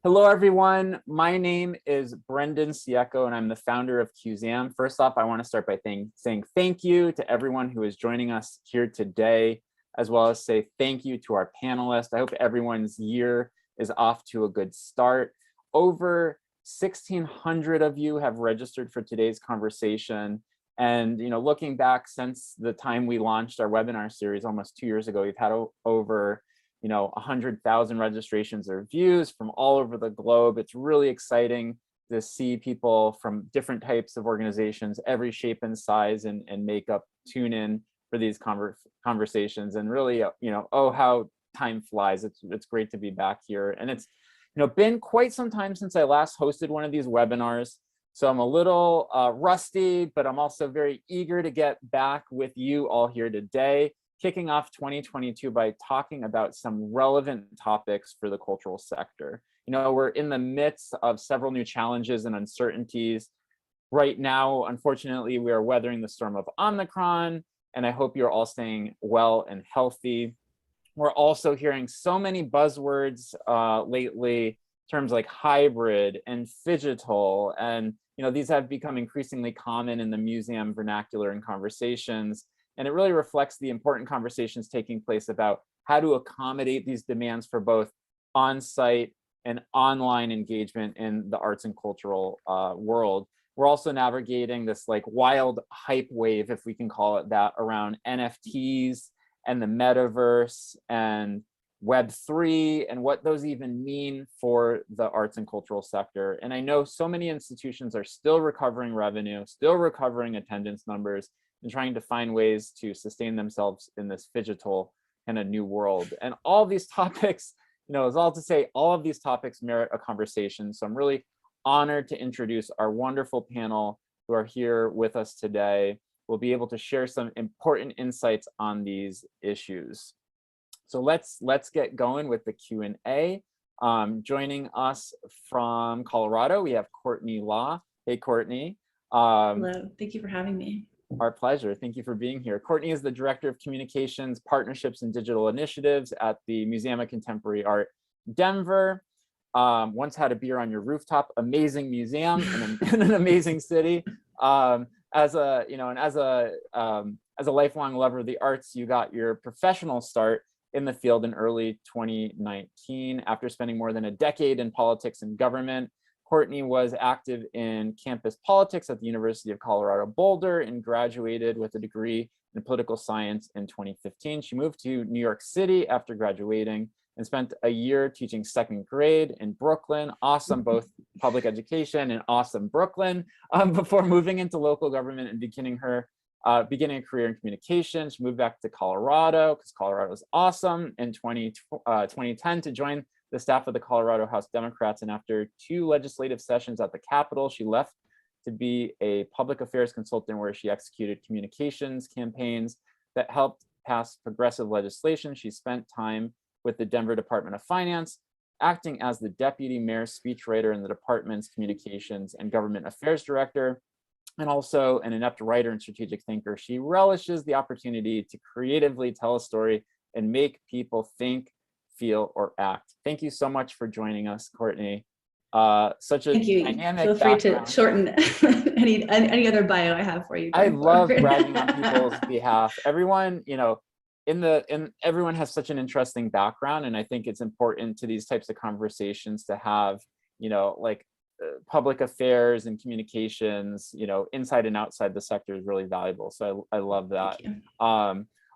Hello, everyone. My name is Brendan Ciecko, and I'm the founder of Cuseum. First off, I want to start by saying thank you to everyone who is joining us here today, as well as say thank you to our panelists. I hope everyone's year is off to a good start. Over 1,600 of you have registered for today's conversation. And looking back since the time we launched our webinar series almost 2 years ago, we've had over 100,000 registrations or views from all over the globe. It's really exciting to see people from different types of organizations, every shape and size and makeup, tune in for these conversations. And really, oh, how time flies. It's great to be back here. And it's been quite some time since I last hosted one of these webinars. So I'm a little rusty, but I'm also very eager to get back with you all here today, kicking off 2022 by talking about some relevant topics for the cultural sector. We're in the midst of several new challenges and uncertainties. Right now, unfortunately, we are weathering the storm of Omicron, and I hope you're all staying well and healthy. We're also hearing so many buzzwords lately, terms like hybrid and phygital, and these have become increasingly common in the museum vernacular and conversations. And it really reflects the important conversations taking place about how to accommodate these demands for both on-site and online engagement in the arts and cultural world. We're also navigating this wild hype wave, if we can call it that, around NFTs and the Metaverse and Web3 and what those even mean for the arts and cultural sector. And I know so many institutions are still recovering revenue, still recovering attendance numbers, and trying to find ways to sustain themselves in this phygital kind of new world. And all these topics, is all to say, all of these topics merit a conversation. So I'm really honored to introduce our wonderful panel who are here with us today. We'll be able to share some important insights on these issues. So let's get going with the Q&A. Joining us from Colorado, we have Courtney Law. Hey, Courtney. Hello, thank you for having me. Our pleasure. Thank you for being here. Courtney is the Director of Communications, Partnerships, and Digital Initiatives at the Museum of Contemporary Art, Denver. Once had a beer on your rooftop. Amazing museum in an amazing city. As a lifelong lover of the arts, you got your professional start in the field in early 2019 after spending more than a decade in politics and government. Courtney was active in campus politics at the University of Colorado Boulder and graduated with a degree in political science in 2015. She moved to New York City after graduating and spent a year teaching second grade in Brooklyn. Awesome, both public education and awesome Brooklyn, before moving into local government and beginning a career in communications. She moved back to Colorado because Colorado is awesome in 2010 to join the staff of the Colorado House Democrats. And after 2 legislative sessions at the Capitol, she left to be a public affairs consultant where she executed communications campaigns that helped pass progressive legislation. She spent time with the Denver Department of Finance, acting as the deputy mayor's speechwriter in the department's communications and government affairs director, and also an inept writer and strategic thinker. She relishes the opportunity to creatively tell a story and make people think, feel, or act. Thank you so much for joining us, Courtney. Such a Thank you. dynamic Feel free background. to shorten any other bio I have for you. I love bragging on people's behalf. Everyone, everyone has such an interesting background, and I think it's important to these types of conversations to have, public affairs and communications, inside and outside the sector is really valuable. So I love that.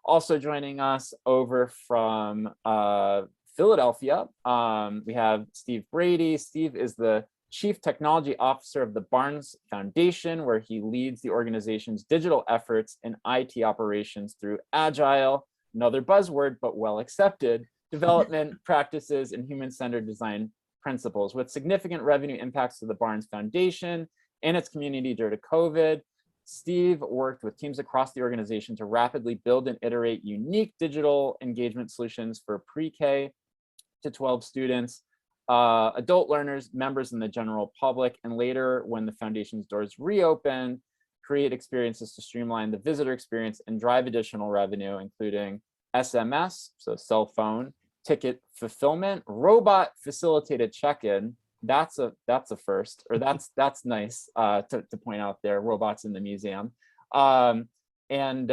Also joining us over from Philadelphia, we have Steve Brady. Steve is the Chief Technology Officer of the Barnes Foundation, where he leads the organization's digital efforts and IT operations through agile, another buzzword, but well accepted, development practices and human-centered design principles, with significant revenue impacts to the Barnes Foundation and its community during COVID. Steve worked with teams across the organization to rapidly build and iterate unique digital engagement solutions for pre-K to 12 students, adult learners, members, and the general public, and later, when the foundation's doors reopened, create experiences to streamline the visitor experience and drive additional revenue, including SMS, so cell phone, ticket fulfillment, robot facilitated check-in. That's a first, or that's nice to point out there, robots in the museum. And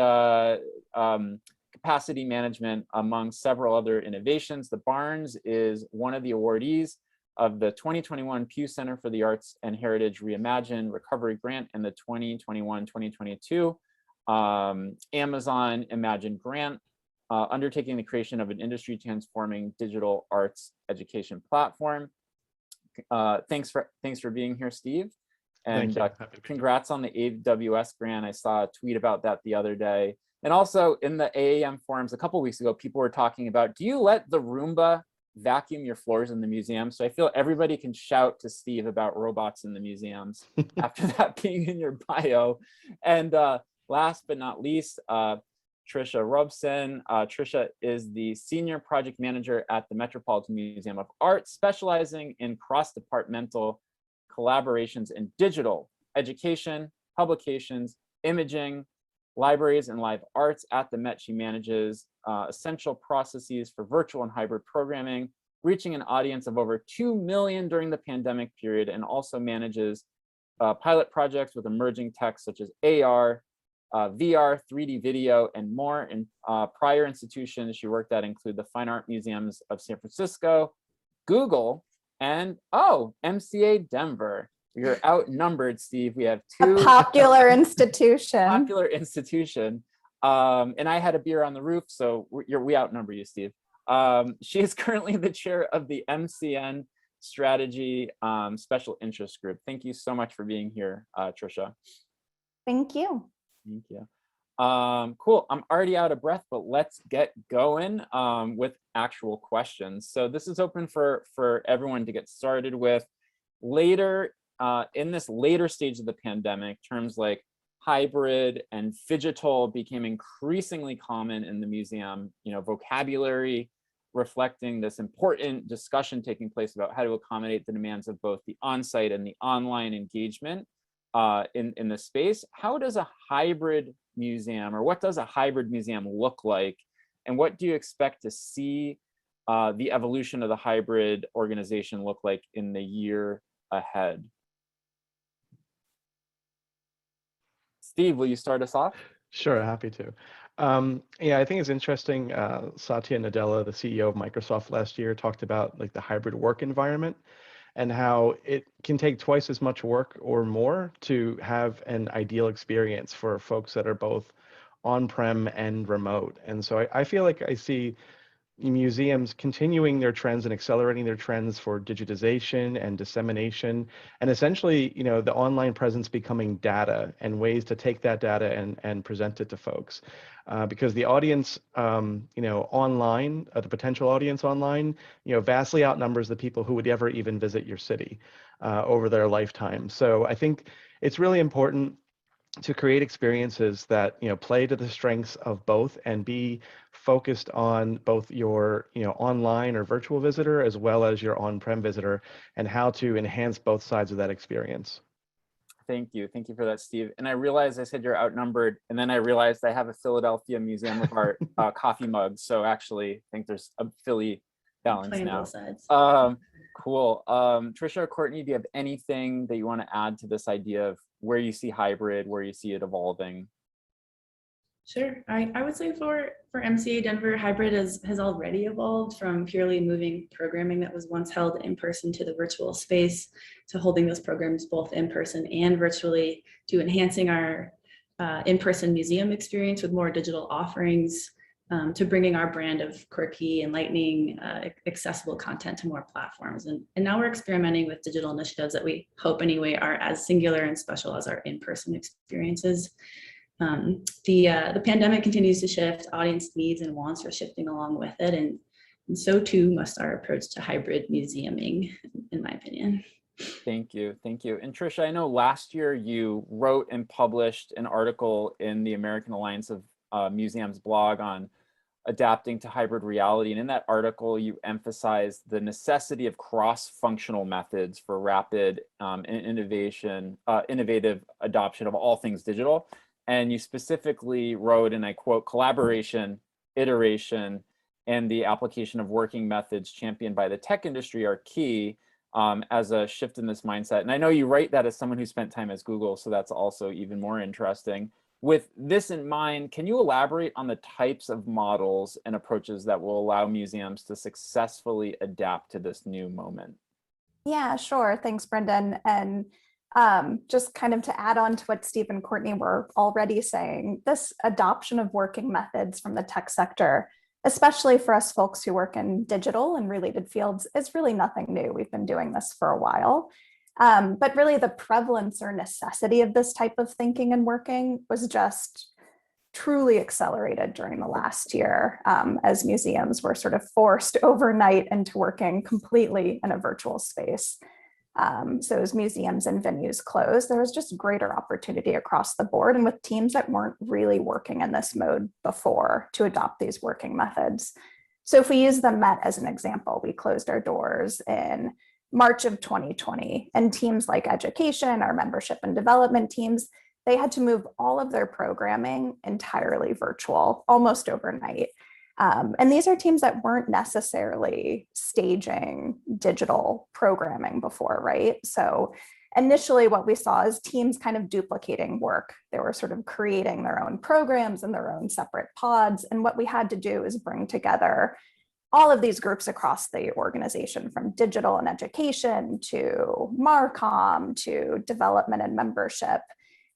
capacity management, among several other innovations. The Barnes is one of the awardees of the 2021 Pew Center for the Arts and Heritage Reimagine Recovery Grant and the 2021-2022 Amazon Imagine Grant, undertaking the creation of an industry transforming digital arts education platform. Thanks for being here, Steve. And congrats on the AWS grant. I saw a tweet about that the other day. And also in the AAM forums a couple weeks ago, people were talking about, do you let the Roomba vacuum your floors in the museum? So I feel everybody can shout to Steve about robots in the museums after that being in your bio. And last but not least, Tricia Robson. Tricia is the Senior Project Manager at the Metropolitan Museum of Art, specializing in cross-departmental collaborations in digital education, publications, imaging, libraries, and live arts. At the Met, she manages essential processes for virtual and hybrid programming, reaching an audience of over 2 million during the pandemic period, and also manages pilot projects with emerging tech such as AR, VR, 3D video, and more. And prior institutions she worked at include the Fine Art Museums of San Francisco, Google, and MCA Denver. You're outnumbered, Steve. We have two. A popular institution. Popular institution. And I had a beer on the roof, so we outnumber you, Steve. She is currently the chair of the MCN Strategy Special Interest Group. Thank you so much for being here, Tricia. Thank you. Thank you. Cool. I'm already out of breath, but let's get going with actual questions. So this is open for everyone to get started with. Later, in this later stage of the pandemic, terms like hybrid and phygital became increasingly common in the museum, vocabulary reflecting this important discussion taking place about how to accommodate the demands of both the on-site and the online engagement in the space. How does a hybrid museum, or what does a hybrid museum look like? And what do you expect to see the evolution of the hybrid organization look like in the year ahead? Steve, will you start us off? Sure, happy to. Yeah, I think it's interesting. Satya Nadella, the CEO of Microsoft last year, talked about like the hybrid work environment and how it can take twice as much work or more to have an ideal experience for folks that are both on-prem and remote. And so I feel like I see museums continuing their trends and accelerating their trends for digitization and dissemination, and essentially, the online presence becoming data and ways to take that data and present it to folks. Because the audience, online, the potential audience online, vastly outnumbers the people who would ever even visit your city over their lifetime. So I think it's really important to create experiences that play to the strengths of both and be focused on both your online or virtual visitor as well as your on-prem visitor, and how to enhance both sides of that experience. Thank you for that, Steve. And I realized I said you're outnumbered, and then I realized I have a Philadelphia Museum of Art coffee mug, so actually I think there's a Philly balance Playing now. both sides. Cool. Tricia or Courtney, do you have anything that you want to add to this idea of where you see hybrid, where you see it evolving? Sure. I would say for MCA Denver, hybrid has already evolved from purely moving programming that was once held in person to the virtual space, to holding those programs both in person and virtually, to enhancing our in-person museum experience with more digital offerings, to bringing our brand of quirky, enlightening, accessible content to more platforms. And now we're experimenting with digital initiatives that we hope anyway are as singular and special as our in-person experiences. The pandemic continues to shift, audience needs and wants are shifting along with it, and so too must our approach to hybrid museuming, in my opinion. Thank you. And Tricia, I know last year you wrote and published an article in the American Alliance of Museums blog on adapting to hybrid reality. And in that article, you emphasized the necessity of cross-functional methods for rapid and innovative adoption of all things digital. And you specifically wrote, and I quote, collaboration, iteration, and the application of working methods championed by the tech industry are key as a shift in this mindset. And I know you write that as someone who spent time at Google, so that's also even more interesting. With this in mind, can you elaborate on the types of models and approaches that will allow museums to successfully adapt to this new moment? Yeah, sure. Thanks, Brendan. And just kind of to add on to what Steve and Courtney were already saying, this adoption of working methods from the tech sector, especially for us folks who work in digital and related fields, is really nothing new. We've been doing this for a while. But really the prevalence or necessity of this type of thinking and working was just truly accelerated during the last year as museums were sort of forced overnight into working completely in a virtual space. So as museums and venues closed, there was just greater opportunity across the board and with teams that weren't really working in this mode before to adopt these working methods. So if we use the Met as an example, we closed our doors in March of 2020, and teams like education, our membership and development teams, they had to move all of their programming entirely virtual, almost overnight. And these are teams that weren't necessarily staging digital programming before, right? So initially what we saw is teams kind of duplicating work. They were sort of creating their own programs and their own separate pods. And what we had to do is bring together all of these groups across the organization, from digital and education to Marcom to development and membership,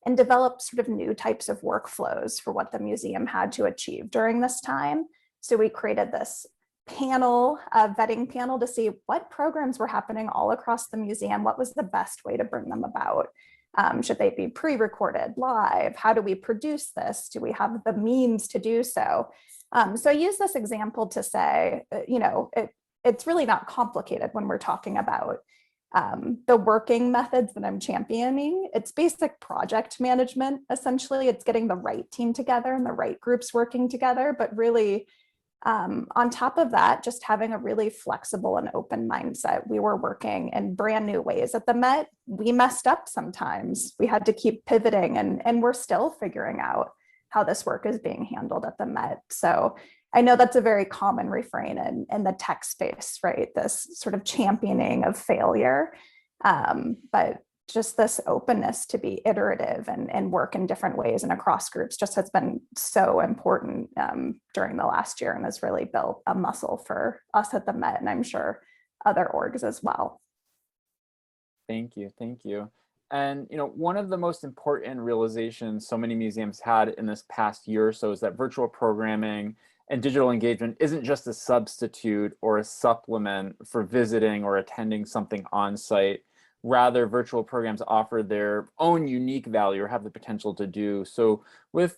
and develop sort of new types of workflows for what the museum had to achieve during this time. So we created this panel, a vetting panel, to see what programs were happening all across the museum. What was the best way to bring them about? Should they be pre-recorded, live? How do we produce this? Do we have the means to do so? So I use this example to say, it's really not complicated when we're talking about the working methods that I'm championing. It's basic project management. Essentially, it's getting the right team together and the right groups working together, but really on top of that, just having a really flexible and open mindset. We were working in brand new ways at the Met. We messed up sometimes. We had to keep pivoting, and we're still figuring out how this work is being handled at the Met. So I know that's a very common refrain in the tech space, right? This sort of championing of failure, but just this openness to be iterative and work in different ways and across groups just has been so important during the last year, and has really built a muscle for us at the Met, and I'm sure other orgs as well. Thank you, thank you. And one of the most important realizations so many museums had in this past year or so is that virtual programming and digital engagement isn't just a substitute or a supplement for visiting or attending something on site. Rather, virtual programs offer their own unique value, or have the potential to do. So with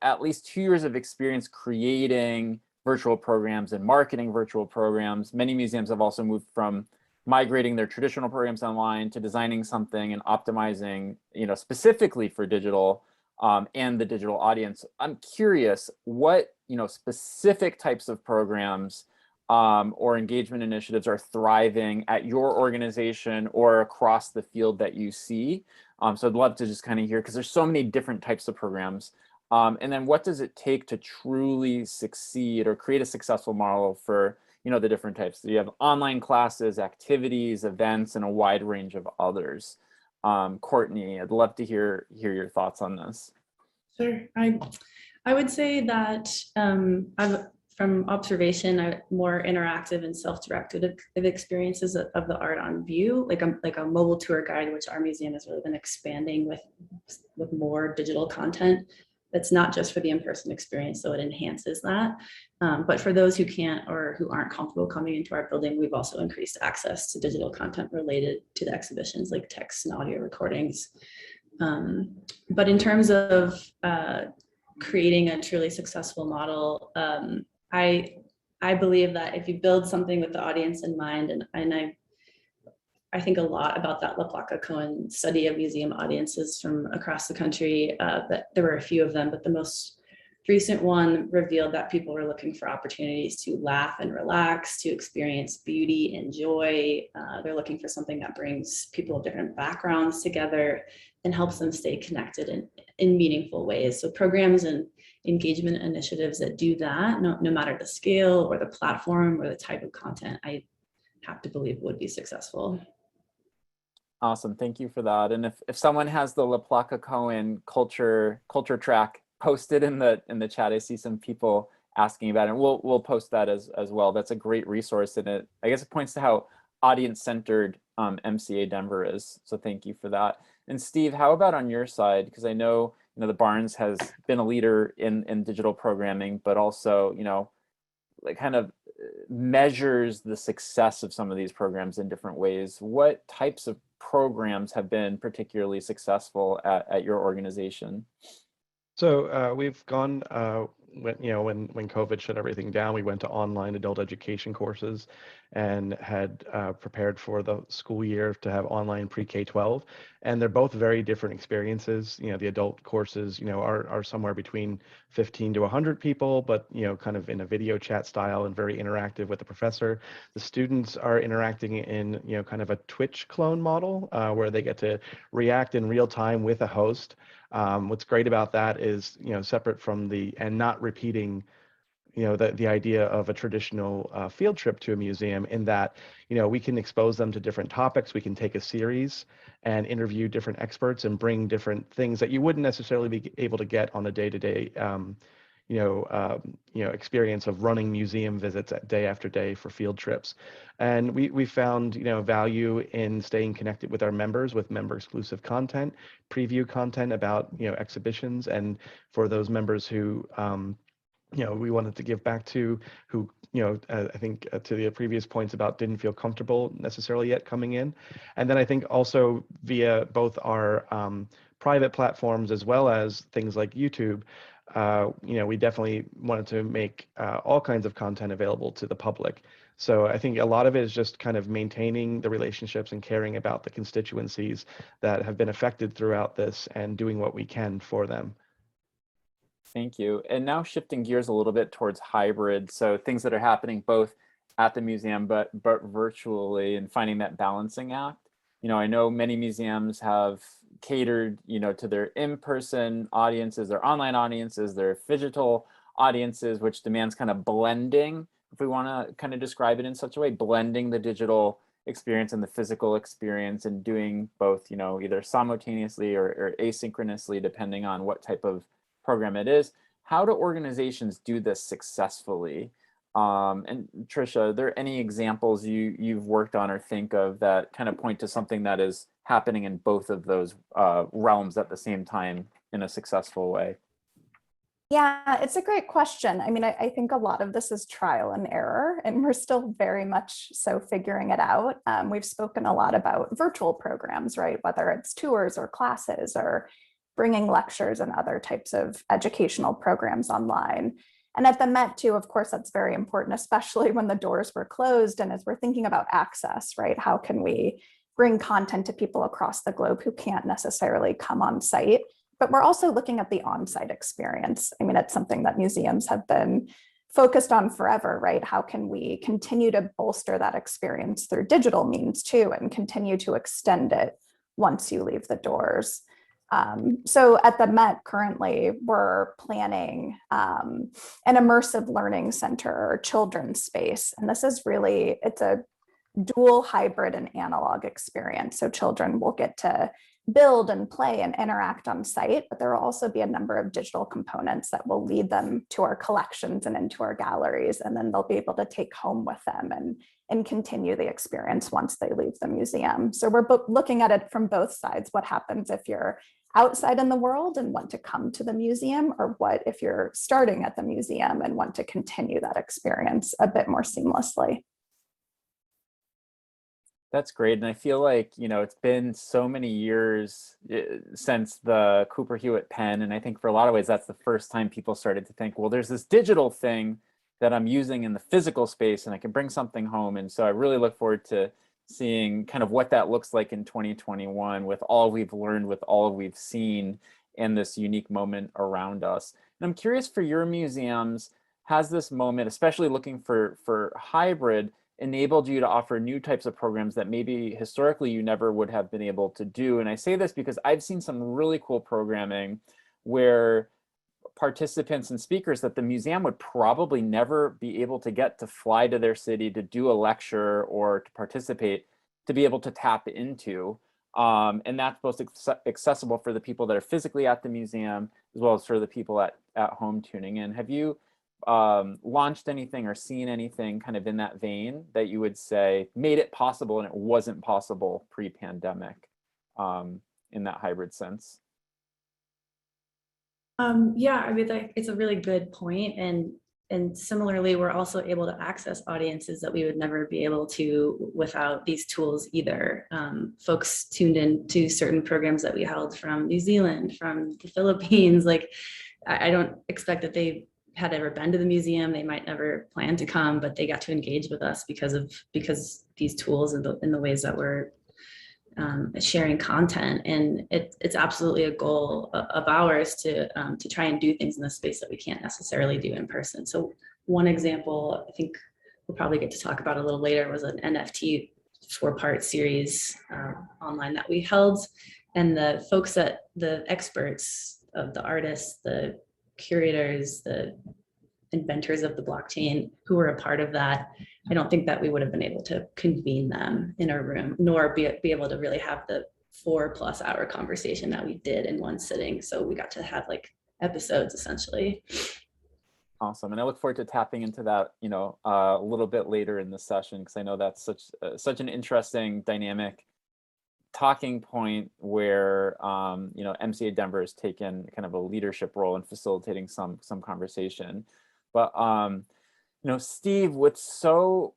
at least 2 years of experience creating virtual programs and marketing virtual programs, many museums have also moved from migrating their traditional programs online to designing something and optimizing, specifically for digital and the digital audience. I'm curious what, specific types of programs or engagement initiatives are thriving at your organization or across the field that you see. So I'd love to just kind of hear, because there's so many different types of programs. And then what does it take to truly succeed or create a successful model for the different types? So you have online classes, activities, events, and a wide range of others. Courtney, I'd love to hear your thoughts on this. Sure. I would say that from observation, more interactive and self-directed experiences of the art on view, like a mobile tour guide, which our museum has really been expanding with more digital content. That's not just for the in-person experience, so it enhances that. But for those who can't or who aren't comfortable coming into our building, we've also increased access to digital content related to the exhibitions, like text and audio recordings. But in terms of creating a truly successful model, I believe that if you build something with the audience in mind, and I think a lot about that LaPlaca-Cohen study of museum audiences from across the country, that there were a few of them, but the most recent one revealed that people were looking for opportunities to laugh and relax, to experience beauty and joy. They're looking for something that brings people of different backgrounds together and helps them stay connected in meaningful ways. So programs and engagement initiatives that do that, no matter the scale or the platform or the type of content, I have to believe would be successful. Awesome, thank you for that. And if someone has the La Placa Cohen culture track posted in the chat, I see some people asking about it. And we'll post that as well. That's a great resource, and I guess it points to how audience-centered MCA Denver is. So thank you for that. And Steve, how about on your side? Because I know the Barnes has been a leader in digital programming, but also like kind of measures the success of some of these programs in different ways. What types of programs have been particularly successful at your organization? So we've gone when COVID shut everything down, we went to online adult education courses and had prepared for the school year to have online pre-K-12, and they're both very different experiences. The adult courses are somewhere between 15 to 100 people, but kind of in a video chat style and very interactive with the professor. The students are interacting in kind of a Twitch clone model where they get to react in real time with a host. What's great about that is, separate from and not repeating, the idea of a traditional field trip to a museum, in that, we can expose them to different topics. We can take a series and interview different experts and bring different things that you wouldn't necessarily be able to get on a day-to-day, experience of running museum visits day after day for field trips. And we found, value in staying connected with our members with member exclusive content, preview content about, exhibitions. And for those members who, we wanted to give back to, who, I think to the previous points about didn't feel comfortable necessarily yet coming in. And then I think also via both our private platforms as well as things like YouTube, we definitely wanted to make all kinds of content available to the public. So I think a lot of it is just kind of maintaining the relationships and caring about the constituencies that have been affected throughout this and doing what we can for them. Thank you. And now shifting gears a little bit towards hybrid, so things that are happening both at the museum but virtually, and finding that balancing act. I know many museums have catered, to their in-person audiences, their online audiences, their phygital audiences, which demands kind of blending, if we want to kind of describe it in such a way, blending the digital experience and the physical experience, and doing both, either simultaneously or asynchronously, depending on what type of program it is. How do organizations do this successfully? And Tricia, are there any examples you've worked on or think of that kind of point to something that is happening in both of those realms at the same time in a successful way? Yeah, it's a great question. I mean, I think a lot of this is trial and error, and we're still very much so figuring it out. We've spoken a lot about virtual programs, right? Whether it's tours or classes or bringing lectures and other types of educational programs online. And at the Met too, of course, that's very important, especially when the doors were closed. And as we're thinking about access, right? How can we bring content to people across the globe who can't necessarily come on site? But we're also looking at the on-site experience. I mean, it's something that museums have been focused on forever, right? How can we continue to bolster that experience through digital means too, and continue to extend it once you leave the doors? So at the Met currently, we're planning an immersive learning center or children's space. And this is really, it's a dual hybrid and analog experience. So children will get to build and play and interact on site, but there will also be a number of digital components that will lead them to our collections and into our galleries. And then they'll be able to take home with them and continue the experience once they leave the museum. So we're looking at it from both sides. What happens if you're outside in the world and want to come to the museum, or what if you're starting at the museum and want to continue that experience a bit more seamlessly? That's great. And I feel like, it's been so many years since the Cooper Hewitt pen. And I think for a lot of ways, that's the first time people started to think, well, there's this digital thing that I'm using in the physical space and I can bring something home. And so I really look forward to seeing kind of what that looks like in 2021 with all we've learned, with all we've seen in this unique moment around us. And I'm curious for your museums, has this moment, especially looking for hybrid, enabled you to offer new types of programs that maybe historically you never would have been able to do? And I say this because I've seen some really cool programming where participants and speakers that the museum would probably never be able to get to fly to their city to do a lecture or to participate, to be able to tap into. And that's both accessible for the people that are physically at the museum, as well as for the people at home tuning in. Have you launched anything or seen anything kind of in that vein that you would say made it possible and it wasn't possible pre-pandemic in that hybrid sense? Yeah, I mean, it's a really good point. And similarly, we're also able to access audiences that we would never be able to without these tools either. Folks tuned in to certain programs that we held from New Zealand, from the Philippines. Like, I don't expect that they had ever been to the museum. They might never plan to come, but they got to engage with us because these tools and the ways that we're sharing content. And it's absolutely a goal of ours to try and do things in the space that we can't necessarily do in person. So one example, I think we'll probably get to talk about a little later, was an NFT 4-part series online that we held. And the folks the experts of the artists, the curators, the inventors of the blockchain who were a part of that, I don't think that we would have been able to convene them in a room, nor be able to really have the 4+ hour conversation that we did in one sitting. So we got to have like episodes essentially. Awesome. And I look forward to tapping into that, a little bit later in the session, because I know that's such an interesting dynamic talking point where, MCA Denver has taken kind of a leadership role in facilitating some conversation. But, Steve, with so,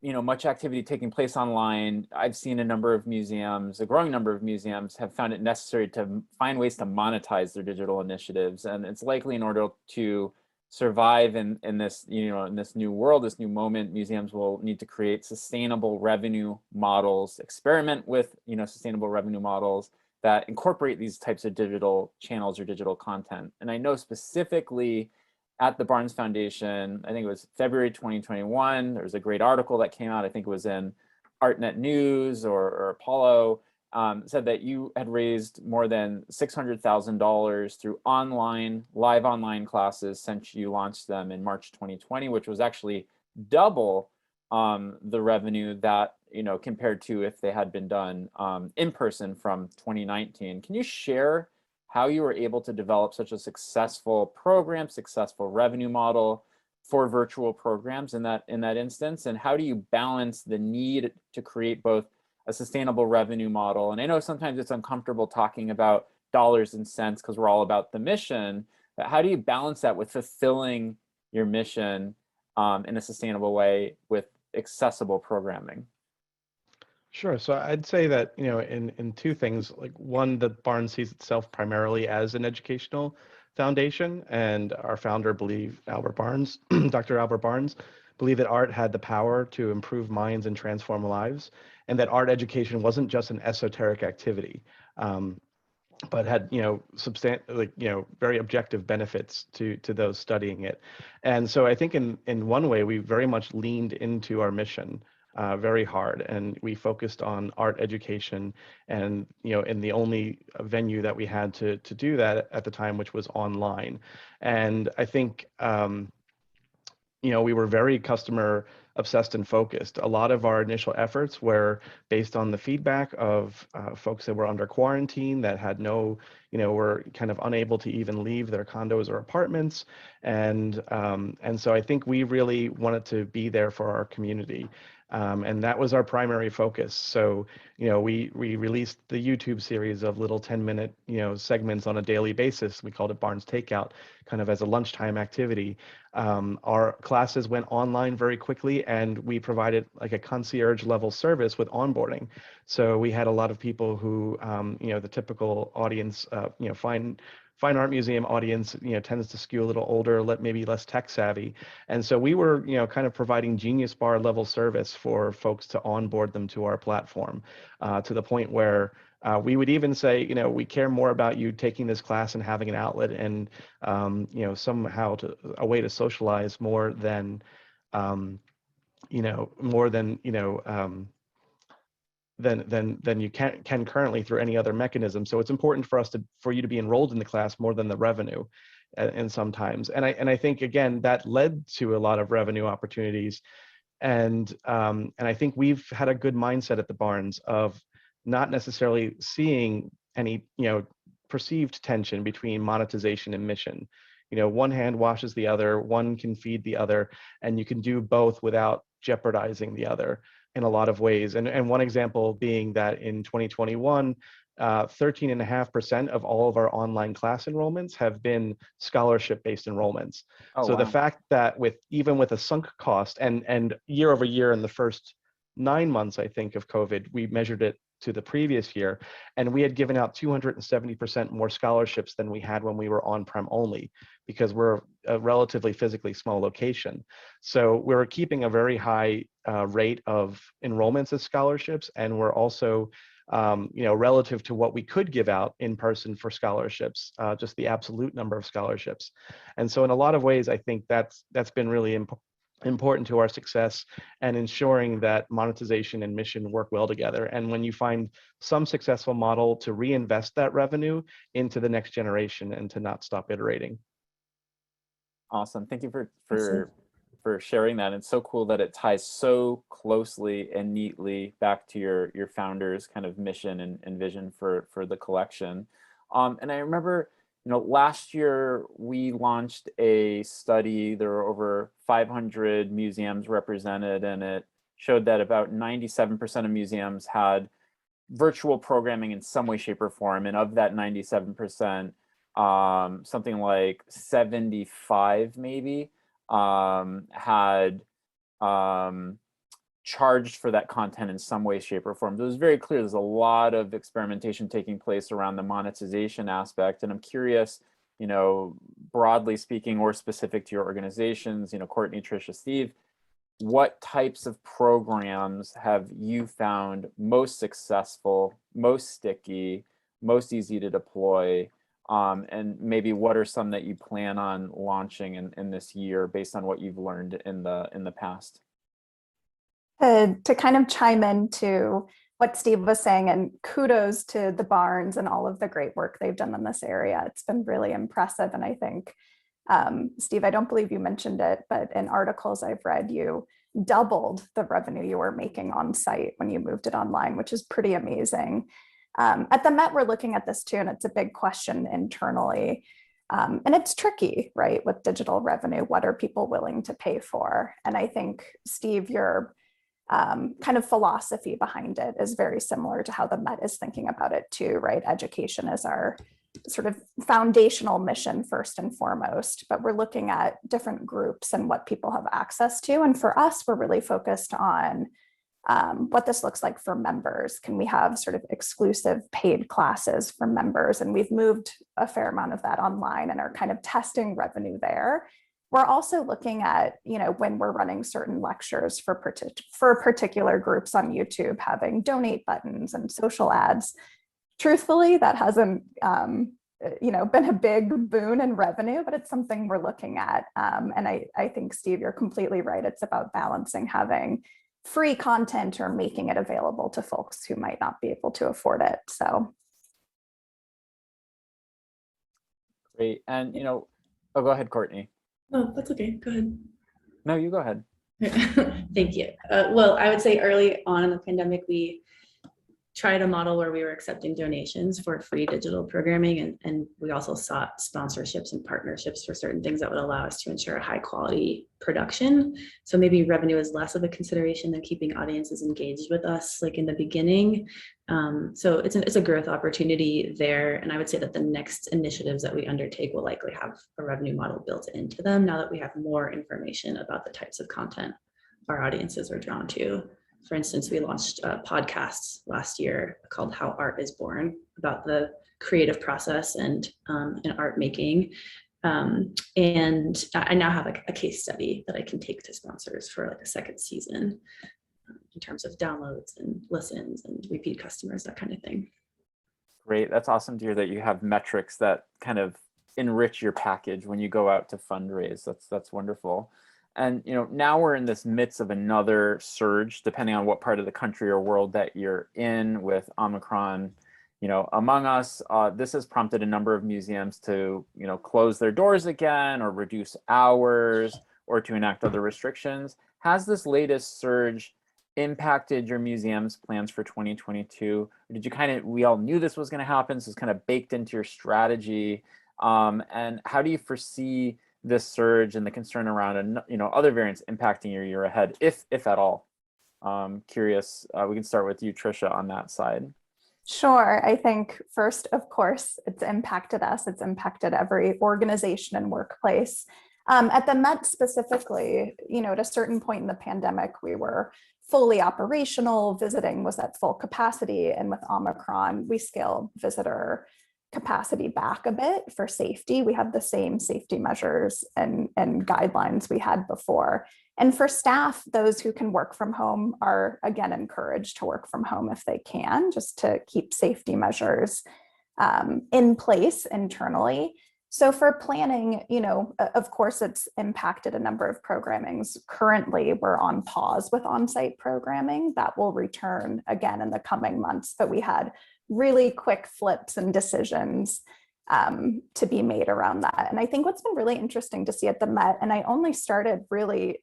much activity taking place online, I've seen a growing number of museums have found it necessary to find ways to monetize their digital initiatives. And it's likely in order to survive in this, in this new world, this new moment, museums will need to create sustainable revenue models, experiment with, sustainable revenue models that incorporate these types of digital channels or digital content. And I know specifically at the Barnes Foundation, I think it was February 2021, there was a great article that came out, I think it was in ArtNet News or Apollo, said that you had raised more than $600,000 through live online classes since you launched them in March 2020, which was actually double the revenue that, compared to if they had been done in person from 2019. Can you share how you were able to develop such a successful program, successful revenue model for virtual programs in that instance? And how do you balance the need to create both a sustainable revenue model? And I know sometimes it's uncomfortable talking about dollars and cents because we're all about the mission, but how do you balance that with fulfilling your mission in a sustainable way with accessible programming? Sure. So I'd say that, in two things, like one, the Barnes sees itself primarily as an educational foundation, and our founder Albert Barnes, Dr. Albert Barnes, believed that art had the power to improve minds and transform lives, and that art education wasn't just an esoteric activity, but had, very objective benefits to those studying it. And so I think in one way, we very much leaned into our mission very hard, and we focused on art education, and in the only venue that we had to do that at the time, which was online. And I think we were very customer obsessed and focused. A lot of our initial efforts were based on the feedback of folks that were under quarantine, that had were kind of unable to even leave their condos or apartments. And so I think we really wanted to be there for our community. And that was our primary focus. So, we released the YouTube series of little 10-minute, segments on a daily basis. We called it Barnes Takeout, kind of as a lunchtime activity. Our classes went online very quickly, and we provided like a concierge level service with onboarding. So we had a lot of people who, the typical audience, fine art museum audience, tends to skew a little older, maybe less tech savvy. And so we were, kind of providing Genius Bar level service for folks to onboard them to our platform, to the point where We would even say, we care more about you taking this class and having an outlet and, somehow a way to socialize more than, more than, than you can currently through any other mechanism. So it's important for you to be enrolled in the class more than the revenue, and sometimes. And I think, again, that led to a lot of revenue opportunities. And I think we've had a good mindset at the Barnes of not necessarily seeing any, perceived tension between monetization and mission. One hand washes the other, one can feed the other, and you can do both without jeopardizing the other in a lot of ways. And one example being that in 2021, 13.5% of all of our online class enrollments have been scholarship-based enrollments. Oh, So wow. the fact that even with a sunk cost and year over year in the first 9 months, I think, of COVID, we measured it to the previous year, and we had given out 270% more scholarships than we had when we were on-prem only, because we're a relatively physically small location. So we're keeping a very high rate of enrollments as scholarships, and we're also, relative to what we could give out in person for scholarships, just the absolute number of scholarships. And so in a lot of ways, I think that's been really important to our success and ensuring that monetization and mission work well together. And when you find some successful model, to reinvest that revenue into the next generation and to not stop iterating. Awesome. Thank you for sharing that. It's so cool that it ties so closely and neatly back to your founder's kind of mission and vision for the collection. And I remember, last year we launched a study. There were over 500 museums represented, and it showed that about 97% of museums had virtual programming in some way, shape, or form. And of that 97%, something like 75 maybe had charged for that content in some way, shape, or form. So it was very clear there's a lot of experimentation taking place around the monetization aspect. And I'm curious, broadly speaking or specific to your organizations, Courtney, Tricia, Steve, what types of programs have you found most successful, most sticky, most easy to deploy? And maybe what are some that you plan on launching in this year based on what you've learned in the past? To kind of chime into what Steve was saying, and kudos to the Barnes and all of the great work they've done in this area. It's been really impressive. And I think, Steve, I don't believe you mentioned it, but in articles I've read, you doubled the revenue you were making on site when you moved it online, which is pretty amazing. At the Met, we're looking at this too, and it's a big question internally. And it's tricky, right? With digital revenue, what are people willing to pay for? And I think, Steve, your kind of philosophy behind it is very similar to how the Met is thinking about it too, right? Education is our sort of foundational mission first and foremost, but we're looking at different groups and what people have access to. And for us, we're really focused on what this looks like for members. Can we have sort of exclusive paid classes for members? And we've moved a fair amount of that online and are kind of testing revenue there. We're also looking at, when we're running certain lectures for particular groups on YouTube, having donate buttons and social ads. Truthfully, that hasn't, been a big boon in revenue, but it's something we're looking at. And I think, Steve, you're completely right. It's about balancing having free content or making it available to folks who might not be able to afford it. So. Great. And, oh, go ahead, Courtney. Oh, that's okay. Go ahead. No, you go ahead. Thank you. Well, I would say early on in the pandemic, we tried a model where we were accepting donations for free digital programming, and we also sought sponsorships and partnerships for certain things that would allow us to ensure a high quality production. So maybe revenue is less of a consideration than keeping audiences engaged with us like in the beginning. So it's a growth opportunity there. And I would say that the next initiatives that we undertake will likely have a revenue model built into them now that we have more information about the types of content our audiences are drawn to. For instance, we launched podcasts last year called How Art is Born, about the creative process and art making. And I now have a case study that I can take to sponsors for like a second season in terms of downloads and listens and repeat customers, that kind of thing. Great. That's awesome to hear that you have metrics that kind of enrich your package when you go out to fundraise. That's wonderful. And now we're in this midst of another surge, depending on what part of the country or world that you're in, with Omicron, among us. This has prompted a number of museums to, close their doors again, or reduce hours, or to enact other restrictions. Has this latest surge impacted your museum's plans for 2022? Or did we all knew this was going to happen, so it's kind of baked into your strategy? And how do you foresee this surge and the concern around, other variants impacting your year ahead, if at all? Curious. We can start with you, Tricia, on that side. Sure. I think first, of course, it's impacted us. It's impacted every organization and workplace. At the Met specifically, at a certain point in the pandemic, we were fully operational. Visiting was at full capacity. And with Omicron, we scaled visitor capacity back a bit for safety. We have the same safety measures and guidelines we had before. And for staff, those who can work from home are again encouraged to work from home if they can, just to keep safety measures in place internally. So for planning, of course, it's impacted a number of programmings. Currently, we're on pause with on-site programming. That will return again in the coming months, but we had really quick flips and decisions to be made around that. And I think what's been really interesting to see at the Met, and I only started really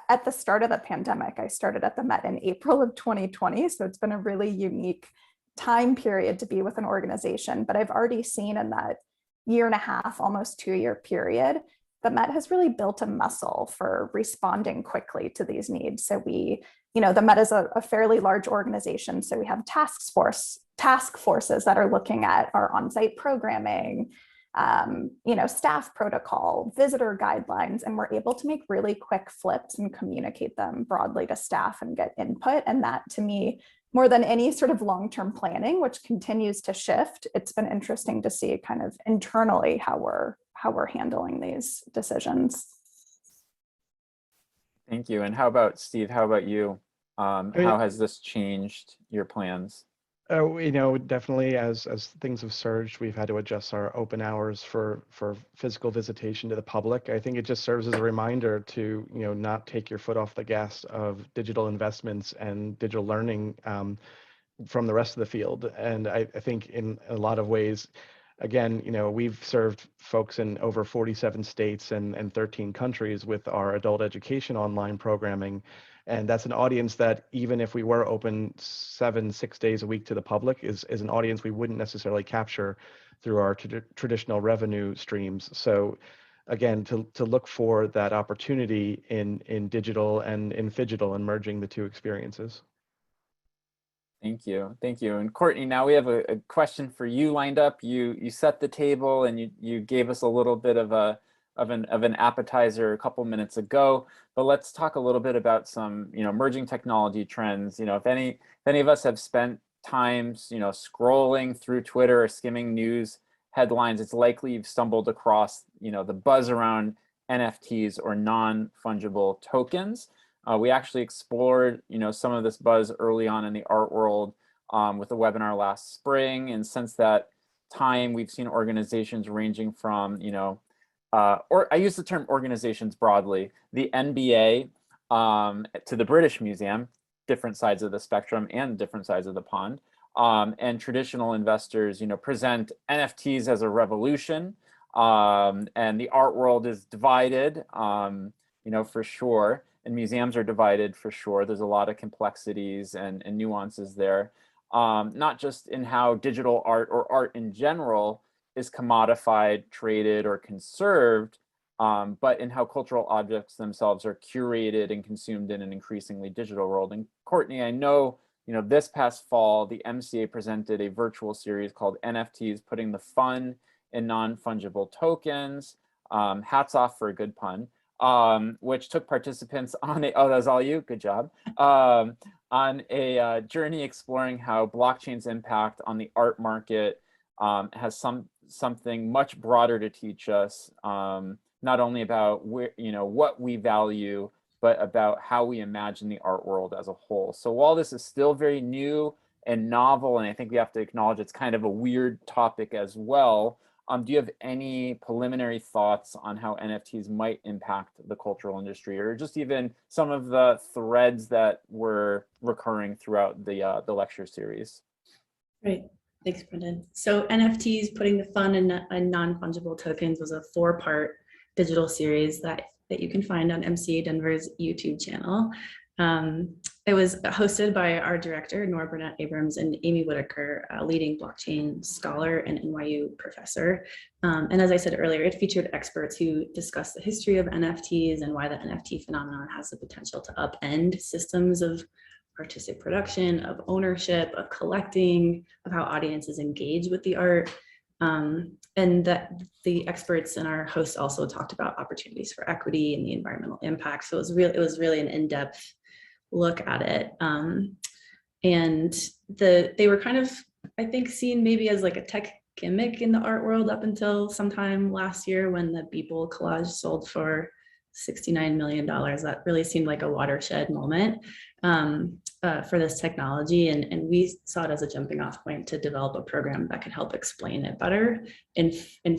at the start of the pandemic. I started at the Met in April of 2020. So it's been a really unique time period to be with an organization. But I've already seen in that year and a half, almost 2-year period, the Met has really built a muscle for responding quickly to these needs. So the Met is a fairly large organization. So we have task forces that are looking at our on-site programming, staff protocol, visitor guidelines, and we're able to make really quick flips and communicate them broadly to staff and get input. And that, to me, more than any sort of long-term planning, which continues to shift, it's been interesting to see kind of internally how we're handling these decisions. Thank you. And how about Steve? How about you? How has this changed your plans? Definitely as things have surged, we've had to adjust our open hours for physical visitation to the public. I think it just serves as a reminder to, not take your foot off the gas of digital investments and digital learning from the rest of the field. And I think in a lot of ways, again, we've served folks in over 47 states and 13 countries with our adult education online programming. And that's an audience that, even if we were open 6 days a week to the public, is an audience we wouldn't necessarily capture through our traditional revenue streams. So again, to look for that opportunity in digital and in phygital, and merging the two experiences. Thank you. Thank you. And Courtney, now we have a question for you lined up. You set the table, and you gave us a little bit of an appetizer a couple minutes ago, but let's talk a little bit about some emerging technology trends. If any of us have spent time scrolling through Twitter or skimming news headlines, it's likely you've stumbled across the buzz around NFTs, or non-fungible tokens. We actually explored some of this buzz early on in the art world with a webinar last spring, and since that time we've seen organizations ranging from or I use the term organizations broadly, the NBA to the British Museum, different sides of the spectrum and different sides of the pond, and traditional investors, present NFTs as a revolution, and the art world is divided, for sure, and museums are divided for sure. There's a lot of complexities and nuances there, not just in how digital art or art in general is commodified, traded, or conserved, but in how cultural objects themselves are curated and consumed in an increasingly digital world. And Courtney, I know, this past fall, the MCA presented a virtual series called NFTs, Putting the Fun in Non-Fungible Tokens. Hats off for a good pun, which took participants on that was all you, good job, on a journey exploring how blockchain's impact on the art market has something much broader to teach us, not only about what we value, but about how we imagine the art world as a whole. So while this is still very new and novel, and I think we have to acknowledge it's kind of a weird topic as well. Do you have any preliminary thoughts on how NFTs might impact the cultural industry, or just even some of the threads that were recurring throughout the lecture series? Great. Thanks, Brendan. So NFTs, putting the fun in non-fungible tokens, was a 4-part digital series that you can find on MCA Denver's YouTube channel. It was hosted by our director, Nora Burnett Abrams, and Amy Whitaker, a leading blockchain scholar and NYU professor. And as I said earlier, it featured experts who discussed the history of NFTs and why the NFT phenomenon has the potential to upend systems of artistic production, of ownership, of collecting, of how audiences engage with the art. And that the experts and our hosts also talked about opportunities for equity and the environmental impact. So it was really an in-depth look at it. And they were kind of, I think, seen maybe as like a tech gimmick in the art world up until sometime last year when the Beeple collage sold for $69 million. That really seemed like a watershed moment for this technology. And we saw it as a jumping off point to develop a program that could help explain it better and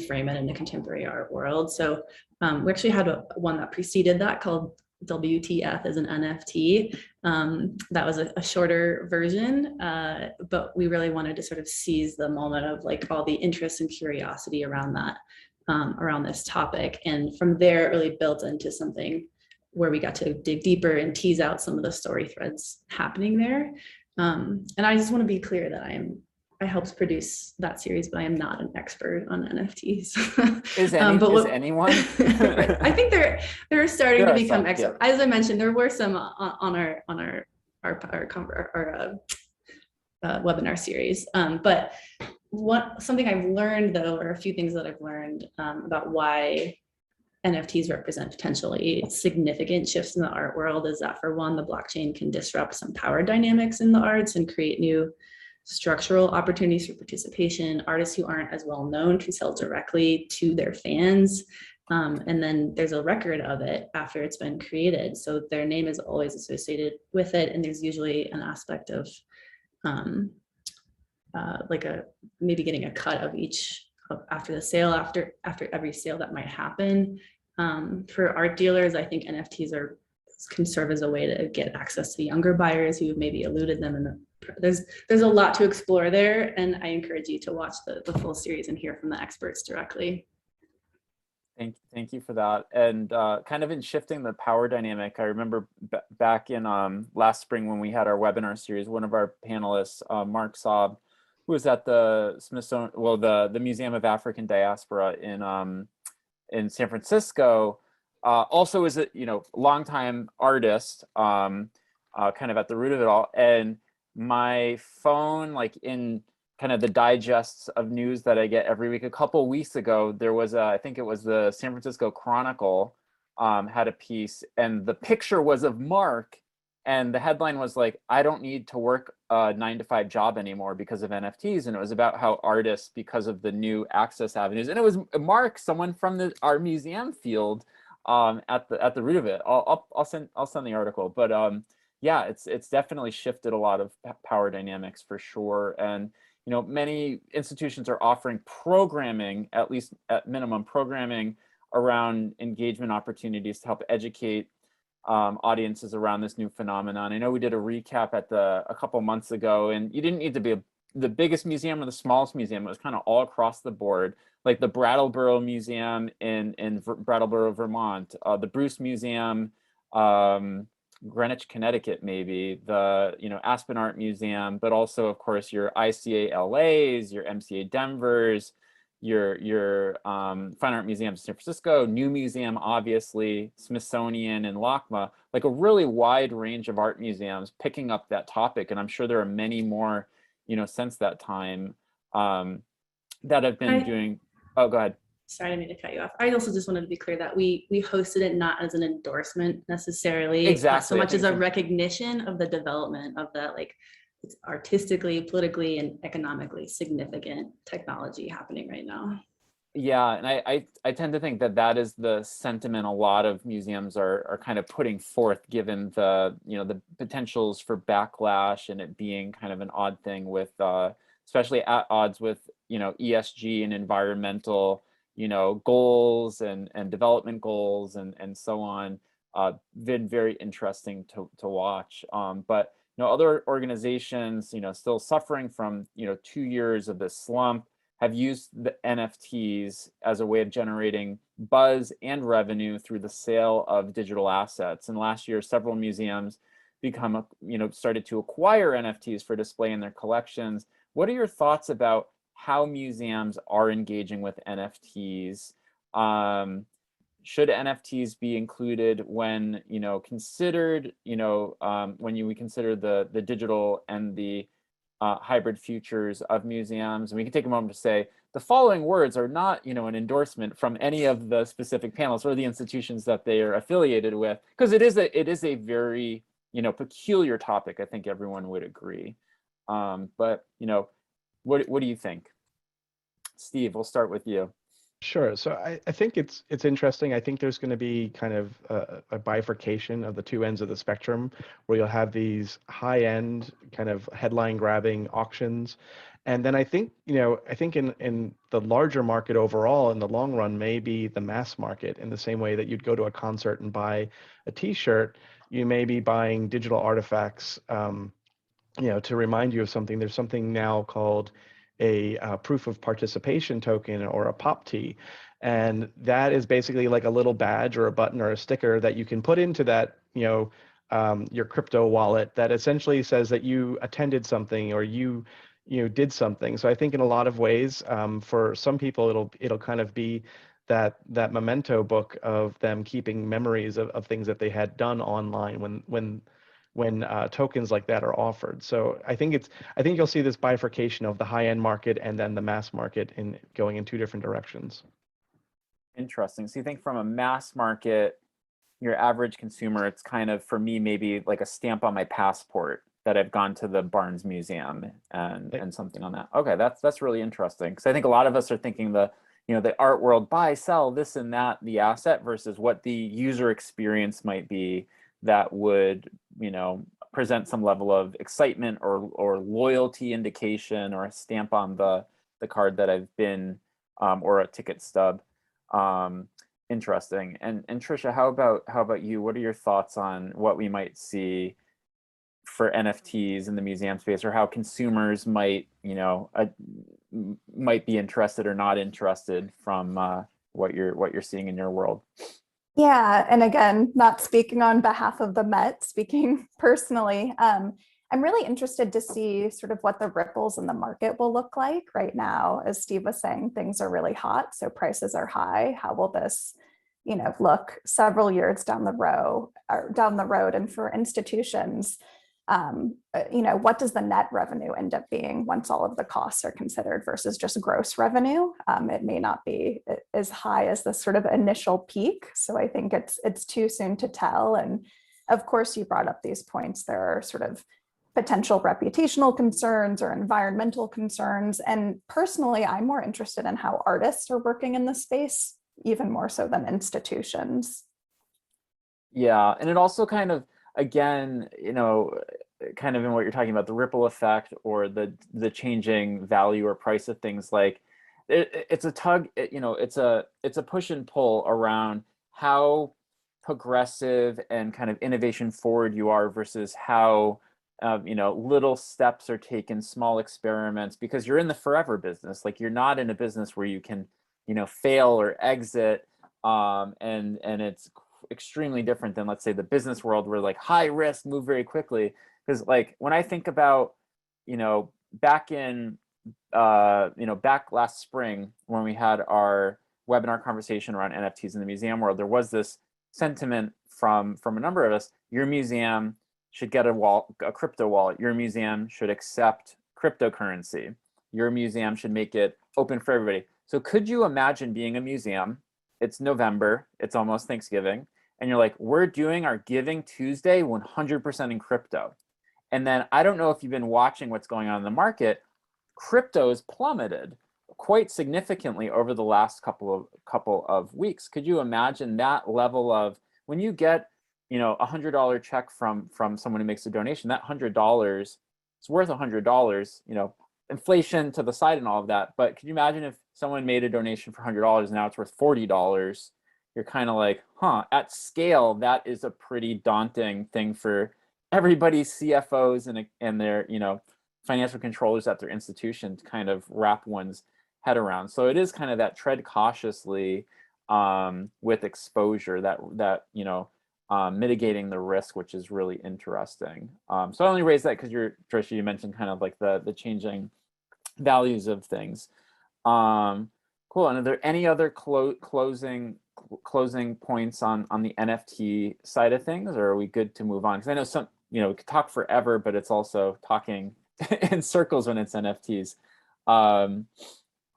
frame it in the contemporary art world. So we actually had one that preceded that called WTF as an NFT. That was a shorter version, but we really wanted to sort of seize the moment of like all the interest and curiosity around that, around this topic. And from there, it really built into something where we got to dig deeper and tease out some of the story threads happening there. And I just want to be clear that I helped produce that series, but I am not an expert on NFTs. Is anyone? I think they're starting to become some, experts. Yeah. As I mentioned, there were some on our webinar series. But something I've learned though, or a few things that I've learned about why NFTs represent potentially significant shifts in the art world is that, for one, the blockchain can disrupt some power dynamics in the arts and create new structural opportunities for participation. Artists who aren't as well known can sell directly to their fans. And then there's a record of it after it's been created. So their name is always associated with it. And there's usually an aspect of maybe getting a cut of each after the sale, after every sale that might happen. For art dealers, I think NFTs can serve as a way to get access to younger buyers who maybe eluded them. There's a lot to explore there, and I encourage you to watch the full series and hear from the experts directly. Thank you for that. And kind of in shifting the power dynamic, I remember back in last spring when we had our webinar series, one of our panelists, Mark Saab, who was at the Smithsonian, well, the Museum of African Diaspora in San Francisco, also is a longtime artist, kind of at the root of it all. And my phone, like in kind of the digests of news that I get every week, a couple of weeks ago, there was I think it was the San Francisco Chronicle had a piece, and the picture was of Mark, and the headline was like, "I don't need to work a 9-to-5 job anymore because of NFTs." And it was about how artists, because of the new access avenues, and it was Mark, someone from our museum field, at the root of it. I'll send the article, but yeah, it's definitely shifted a lot of power dynamics for sure. And many institutions are offering programming, at least at minimum programming, around engagement opportunities to help educate audiences around this new phenomenon. I know we did a recap a couple months ago, and you didn't need to be the biggest museum or the smallest museum. It was kind of all across the board, like the Brattleboro Museum in Brattleboro, Vermont, the Bruce Museum, Greenwich, Connecticut, maybe the Aspen Art Museum, but also of course your ICA LAs, your MCA Denvers, your Fine Art Museum San Francisco, New Museum, obviously, Smithsonian and LACMA, like a really wide range of art museums picking up that topic. And I'm sure there are many more, since that time that have been doing. Oh, go ahead. Sorry, I didn't mean to cut you off. I also just wanted to be clear that we hosted it not as an endorsement necessarily, exactly, so much as a recognition of the development of that, like, it's artistically, politically, and economically significant technology happening right now. Yeah, and I tend to think that that is the sentiment a lot of museums are kind of putting forth, given the, you know, the potentials for backlash and it being kind of an odd thing with, especially at odds with, you know, ESG and environmental, you know, goals and development goals and so on. Been very interesting to watch. But you know, other organizations, you know, still suffering from, you know, 2 years of this slump, have used the NFTs as a way of generating buzz and revenue through the sale of digital assets. And last year, several museums started to acquire NFTs for display in their collections. What are your thoughts about how museums are engaging with NFTs? Should NFTs be included when, you know, considered, you know, when we consider the digital and the hybrid futures of museums? And we can take a moment to say the following words are not, you know, an endorsement from any of the specific panels or the institutions that they are affiliated with, because it is a very, you know, peculiar topic. I think everyone would agree. But you know, what do you think? Steve, we'll start with you. Sure. So I think it's interesting. I think there's going to be kind of a bifurcation of the two ends of the spectrum, where you'll have these high-end kind of headline-grabbing auctions, and then I think, you know, I think in the larger market overall, in the long run, maybe the mass market, in the same way that you'd go to a concert and buy a T-shirt, you may be buying digital artifacts, you know, to remind you of something. There's something now called a proof of participation token, or a pop T. And that is basically like a little badge or a button or a sticker that you can put into that, you know, your crypto wallet, that essentially says that you attended something, or you did something. So I think in a lot of ways, for some people, it'll kind of be that memento book of them keeping memories of things that they had done online when tokens like that are offered. So I think you'll see this bifurcation of the high-end market and then the mass market in going in two different directions. Interesting. So you think from a mass market, your average consumer, it's kind of, for me, maybe like a stamp on my passport that I've gone to the Barnes Museum and something on that. Okay, that's really interesting, because I think a lot of us are thinking the art world, buy, sell, this and that, the asset, versus what the user experience might be that would, you know, present some level of excitement or loyalty indication, or a stamp on the card that I've been, or a ticket stub. Interesting. And Tricia, how about you? What are your thoughts on what we might see for NFTs in the museum space, or how consumers might, you know, might be interested or not interested from what you're seeing in your world? Yeah, and again, not speaking on behalf of the Met, speaking personally, I'm really interested to see sort of what the ripples in the market will look like. Right now, as Steve was saying, things are really hot, so prices are high. How will this, you know, look several years down the road? And for institutions, you know, what does the net revenue end up being once all of the costs are considered versus just gross revenue? It may not be as high as the sort of initial peak. So I think it's too soon to tell. And of course, you brought up these points. There are sort of potential reputational concerns or environmental concerns. And personally, I'm more interested in how artists are working in this space, even more so than institutions. Yeah, and it also kind of, again, you know, kind of in what you're talking about, the ripple effect, or the changing value or price of things, like it's a tug, you know, it's a push and pull around how progressive and kind of innovation forward you are, versus how you know, little steps are taken, small experiments, because you're in the forever business. Like, you're not in a business where you can, you know, fail or exit, and it's extremely different than, let's say, the business world, where like high risk, move very quickly. Because like when I think about, you know, back last spring when we had our webinar conversation around NFTs in the museum world, there was this sentiment from a number of us: your museum should get a crypto wallet. Your museum should accept cryptocurrency. Your museum should make it open for everybody. So could you imagine being a museum? It's November, it's almost Thanksgiving, and you're like, we're doing our Giving Tuesday 100% in crypto. And then I don't know if you've been watching what's going on in the market. Crypto is plummeted quite significantly over the last couple of weeks. Could you imagine that level of, when you get, you know, $100 check from someone who makes a donation, that $100 is worth $100, you know, inflation to the side and all of that. But can you imagine if someone made a donation for $100, now it's worth $40? You're kind of like, huh, at scale, that is a pretty daunting thing for everybody's CFOs and their, you know, financial controllers at their institution to kind of wrap one's head around. So it is kind of that tread cautiously with exposure, that you know, mitigating the risk, which is really interesting. So I only raised that because Tricia, you mentioned kind of like the changing values of things. Cool. And are there any other closing points on the NFT side of things, or are we good to move on? Because I know some, you know, we could talk forever, but it's also talking in circles when it's NFTs.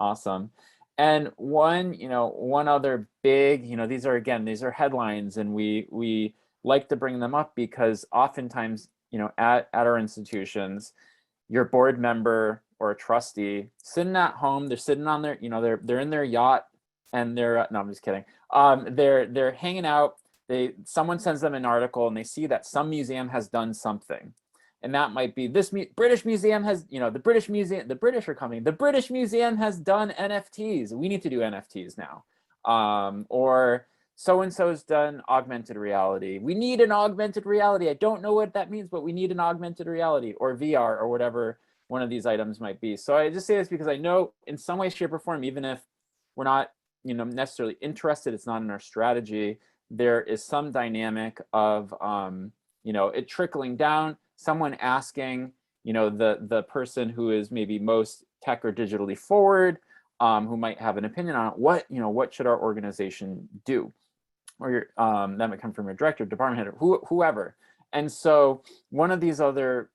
Awesome. And one other big, you know, these are headlines, and we like to bring them up because oftentimes, you know, at our institutions, your board member or a trustee sitting at home, they're sitting on their, you know, they're in their yacht, and no, I'm just kidding. They're hanging out. Someone sends them an article, and they see that some museum has done something, and that might be this British museum has, you know, the British are coming. The British Museum has done NFTs. We need to do NFTs now. Or so and so's done augmented reality. We need an augmented reality. I don't know what that means, but we need an augmented reality, or VR, or whatever one of these items might be. So I just say this because I know in some way, shape, or form, even if we're not, you know, necessarily interested, it's not in our strategy, there is some dynamic of, you know, it trickling down, someone asking, you know, the person who is maybe most tech or digitally forward, who might have an opinion on it, what should our organization do? Or that might come from your director, department head, whoever. And so one of these other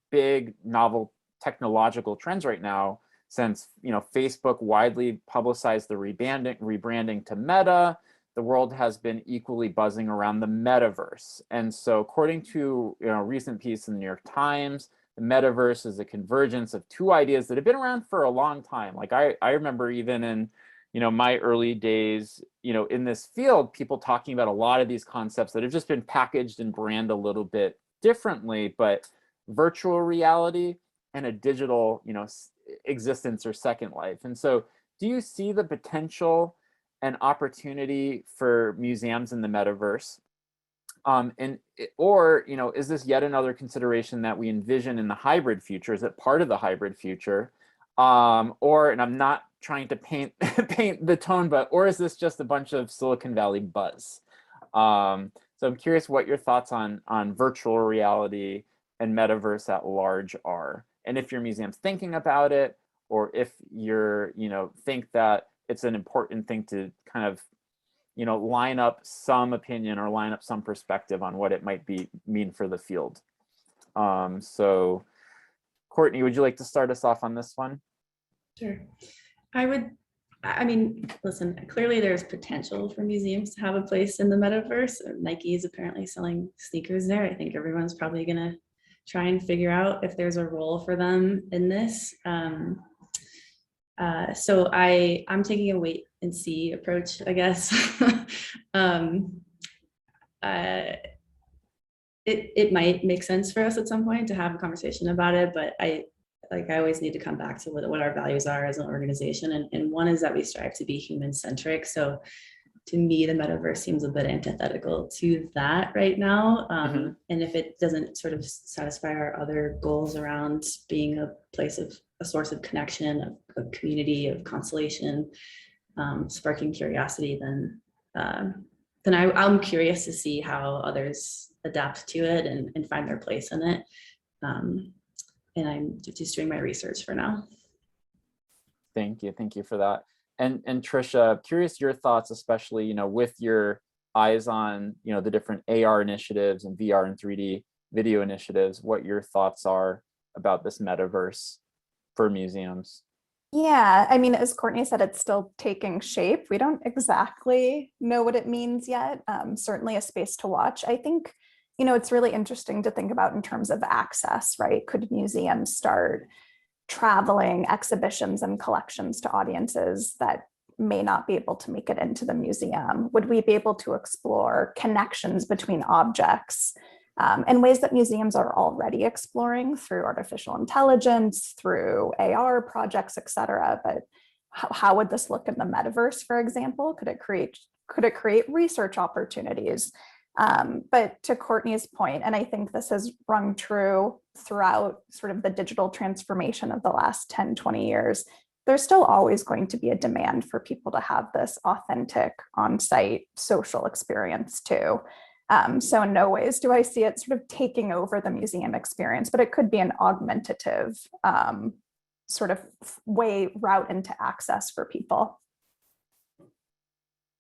big novel technological trends right now, since, you know, Facebook widely publicized the rebranding to Meta, the world has been equally buzzing around the Metaverse. And so according to, you know, a recent piece in the New York Times, the Metaverse is a convergence of two ideas that have been around for a long time. Like I remember even in, you know, my early days, you know, in this field, people talking about a lot of these concepts that have just been packaged and branded a little bit differently, but virtual reality and a digital, you know, existence or second life. And so do you see the potential and opportunity for museums in the metaverse? Or, you know, is this yet another consideration that we envision in the hybrid future? Is it part of the hybrid future? Or, and I'm not trying to paint the tone, or is this just a bunch of Silicon Valley buzz? So I'm curious what your thoughts on virtual reality and metaverse at large are, and if your museum's thinking about it, or if you're, you know, think that it's an important thing to kind of, you know, line up some opinion or line up some perspective on what it might mean for the field. So Courtney, would you like to start us off on this one? Sure. I mean, listen, clearly there's potential for museums to have a place in the metaverse. Nike is apparently selling sneakers there. I think everyone's probably going to try and figure out if there's a role for them in this. So I'm taking a wait and see approach, I guess. It might make sense for us at some point to have a conversation about it, but I always need to come back to what our values are as an organization. And one is that we strive to be human-centric. So to me, the metaverse seems a bit antithetical to that right now. And if it doesn't sort of satisfy our other goals around being a source of connection, of community, of consolation, sparking curiosity, then I'm curious to see how others adapt to it and find their place in it. And I'm just doing my research for now. Thank you for that. And Tricia, curious your thoughts, especially, you know, with your eyes on, you know, the different AR initiatives and VR and 3D video initiatives, what your thoughts are about this metaverse for museums. Yeah, I mean, as Courtney said, it's still taking shape. We don't exactly know what it means yet. Certainly a space to watch. I think, you know, it's really interesting to think about in terms of access, right? Could museums start traveling exhibitions and collections to audiences that may not be able to make it into the museum? Would we be able to explore connections between objects in ways that museums are already exploring through artificial intelligence, through AR projects, et cetera? But how would this look in the metaverse, for example? Could it create research opportunities? But to Courtney's point, and I think this has rung true throughout sort of the digital transformation of the last 10, 20 years, there's still always going to be a demand for people to have this authentic on-site social experience too. So in no ways do I see it sort of taking over the museum experience, but it could be an augmentative sort of route into access for people.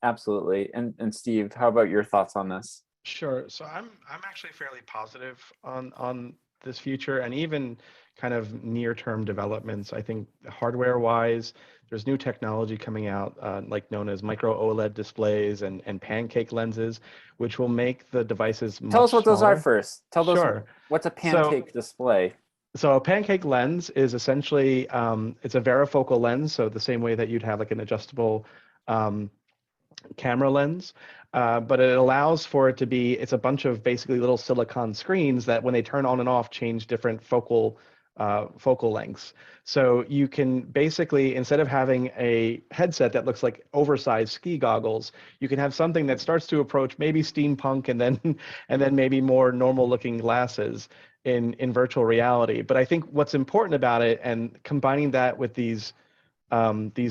Absolutely. And Steve, how about your thoughts on this? Sure. So I'm actually fairly positive on this future, and even kind of near-term developments. I think hardware-wise, there's new technology coming out, like known as micro OLED displays and pancake lenses, which will make the devices much Tell us what those are smaller. first. Tell us Sure. what's a pancake display? So a pancake lens is essentially, it's a varifocal lens. So the same way that you'd have like an adjustable camera lens, but it allows for it to be, it's a bunch of basically little silicon screens that when they turn on and off change different focal lengths. So you can basically, instead of having a headset that looks like oversized ski goggles, you can have something that starts to approach maybe steampunk and then maybe more normal looking glasses in virtual reality. But I think what's important about it, and combining that with these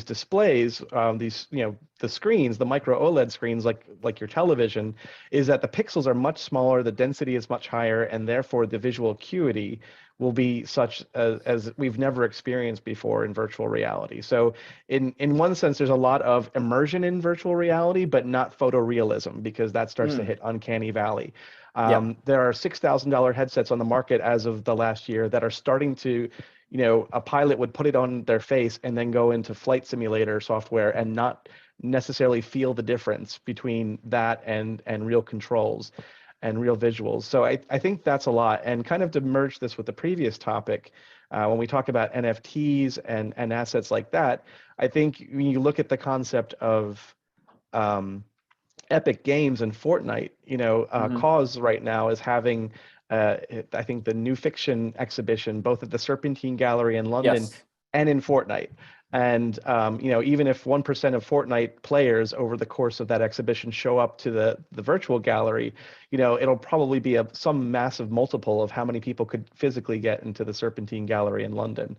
displays, the screens, the micro OLED screens, like your television, is that the pixels are much smaller, the density is much higher, and therefore the visual acuity will be such as we've never experienced before in virtual reality. So in one sense, there's a lot of immersion in virtual reality, but not photorealism, because that starts to hit uncanny valley. There are $6,000 headsets on the market as of the last year that are starting to, a pilot would put it on their face and then go into flight simulator software and not necessarily feel the difference between that and real controls and real visuals. So I think that's a lot. And kind of to merge this with the previous topic, when we talk about NFTs and assets like that, I think when you look at the concept of Epic Games and Fortnite, Cause right now is having I think the new fiction exhibition, both at the Serpentine Gallery in London and in Fortnite. And, even if 1% of Fortnite players over the course of that exhibition show up to the virtual gallery, it'll probably be some massive multiple of how many people could physically get into the Serpentine Gallery in London.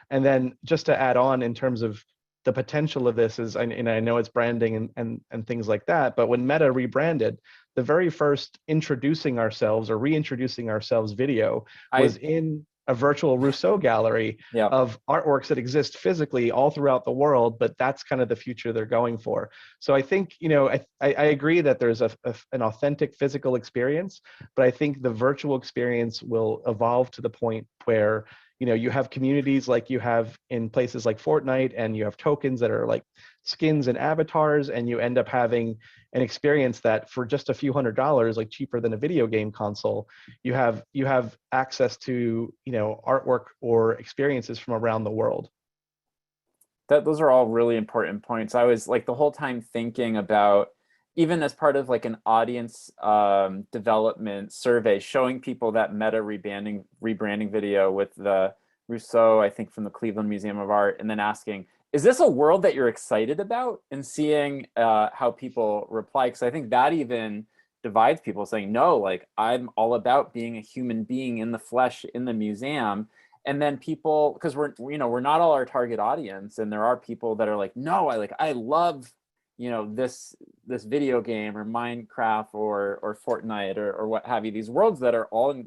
And then just to add on in terms of the potential of this is, and I know it's branding and things like that, but when Meta rebranded, the very first introducing ourselves or reintroducing ourselves video was in a virtual Rousseau gallery of artworks that exist physically all throughout the world, but that's kind of the future they're going for. So I think, I agree that there's an authentic physical experience, but I think the virtual experience will evolve to the point where you have communities like you have in places like Fortnite, and you have tokens that are like skins and avatars, and you end up having an experience that for just a few $100s, like cheaper than a video game console, you have access to artwork or experiences from around the world. Those are all really important points. I was like the whole time thinking about, even as part of like an audience development survey, showing people that Meta rebranding video with the Rousseau, I think from the Cleveland Museum of Art, and then asking, is this a world that you're excited about? And seeing how people reply, because I think that even divides people, saying, no, like I'm all about being a human being in the flesh in the museum. And then people, because we're not all our target audience, and there are people that are like, no, I love this video game or Minecraft or Fortnite or what have you, these worlds that are all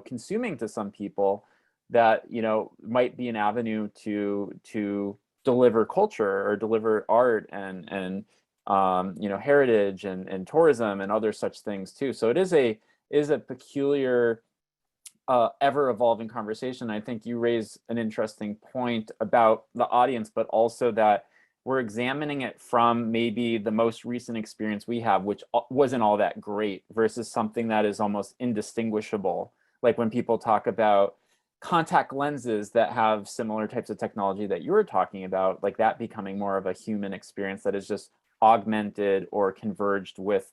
consuming to some people, that might be an avenue to deliver culture or deliver art and heritage and tourism and other such things too. So it is a peculiar ever evolving conversation. I think you raise an interesting point about the audience, but also that we're examining it from maybe the most recent experience we have, which wasn't all that great, versus something that is almost indistinguishable. Like when people talk about, contact lenses that have similar types of technology that you were talking about, like that becoming more of a human experience that is just augmented or converged with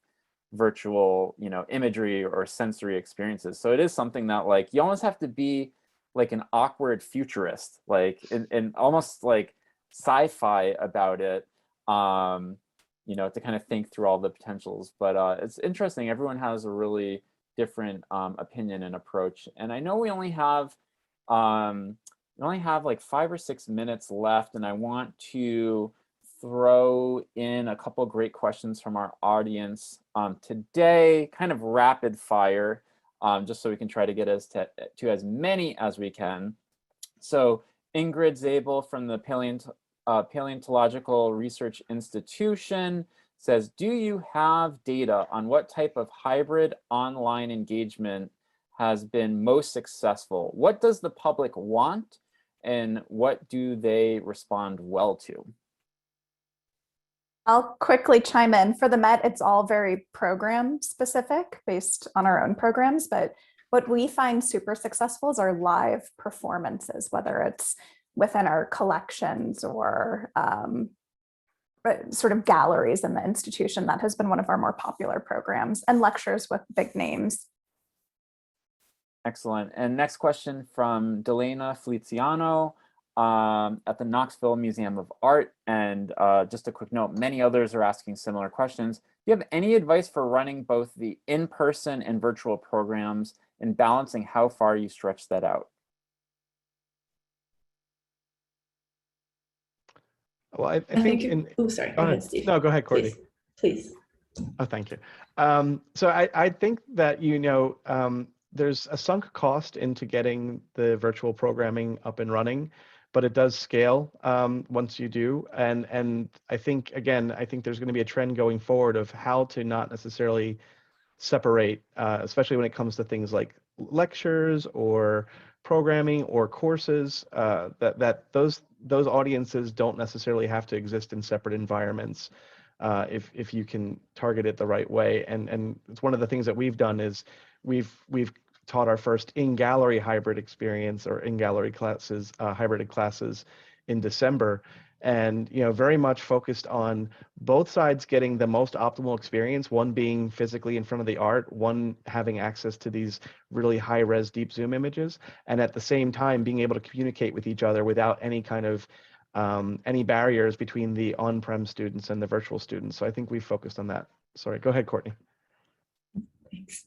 virtual, imagery or sensory experiences. So it is something that like you almost have to be like an awkward futurist, like and almost like sci-fi about it, to kind of think through all the potentials. But it's interesting. Everyone has a really different opinion and approach. And I know we only have like 5 or 6 minutes left, and I want to throw in a couple great questions from our audience today, kind of rapid fire, just so we can try to get to as many as we can. So Ingrid Zabel from the Paleontological Research Institution says, do you have data on what type of hybrid online engagement has been most successful? What does the public want, and what do they respond well to? I'll quickly chime in. For the Met, it's all very program specific based on our own programs, but what we find super successful is our live performances, whether it's within our collections or sort of galleries in the institution. That has been one of our more popular programs, and lectures with big names. Excellent. And next question from Delana Feliciano at the Knoxville Museum of Art. And just a quick note, many others are asking similar questions. Do you have any advice for running both the in-person and virtual programs and balancing how far you stretch that out? Well, I think oh, sorry. Go ahead, Steve. No, go ahead, Courtney. Please. Oh, thank you. So I think that, there's a sunk cost into getting the virtual programming up and running, but it does scale once you do. And I think, again, there's going to be a trend going forward of how to not necessarily separate, especially when it comes to things like lectures or programming or courses, that those audiences don't necessarily have to exist in separate environments. If you can target it the right way. And it's one of the things that we've done is we've taught our first in-gallery hybrid experience, or in-gallery classes, hybrid classes in December. And, very much focused on both sides getting the most optimal experience, one being physically in front of the art, one having access to these really high-res deep zoom images, and at the same time being able to communicate with each other without any kind of any barriers between the on-prem students and the virtual students. So I think we've focused on that. Sorry, go ahead, Courtney. Thanks.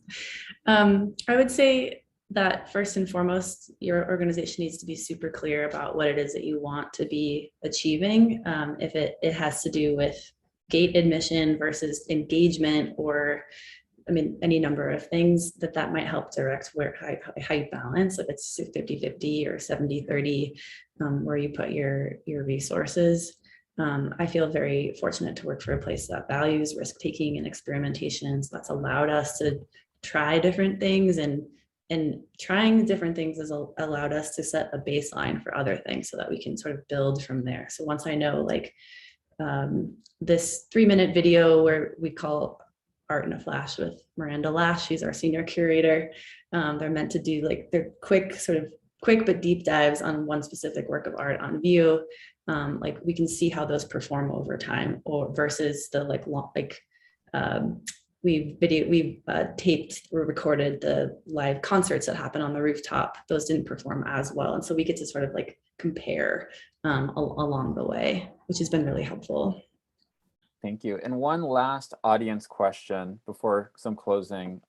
I would say that first and foremost, your organization needs to be super clear about what it is that you want to be achieving. If it has to do with gate admission versus engagement, or any number of things that might help direct how you balance, if it's 50-50 or 70-30, where you put your resources. I feel very fortunate to work for a place that values risk-taking and experimentation. So that's allowed us to try different things, and trying different things has allowed us to set a baseline for other things so that we can sort of build from there. So once I know, like, this 3-minute video where we call Art in a Flash with Miranda Lash, she's our senior curator. They're meant to do like they're quick but deep dives on one specific work of art on view. Like we can see how those perform over time, or versus the we've taped or recorded the live concerts that happen on the rooftop. Those didn't perform as well, and so we get to sort of like compare along the way, which has been really helpful. Thank you. And one last audience question before some closing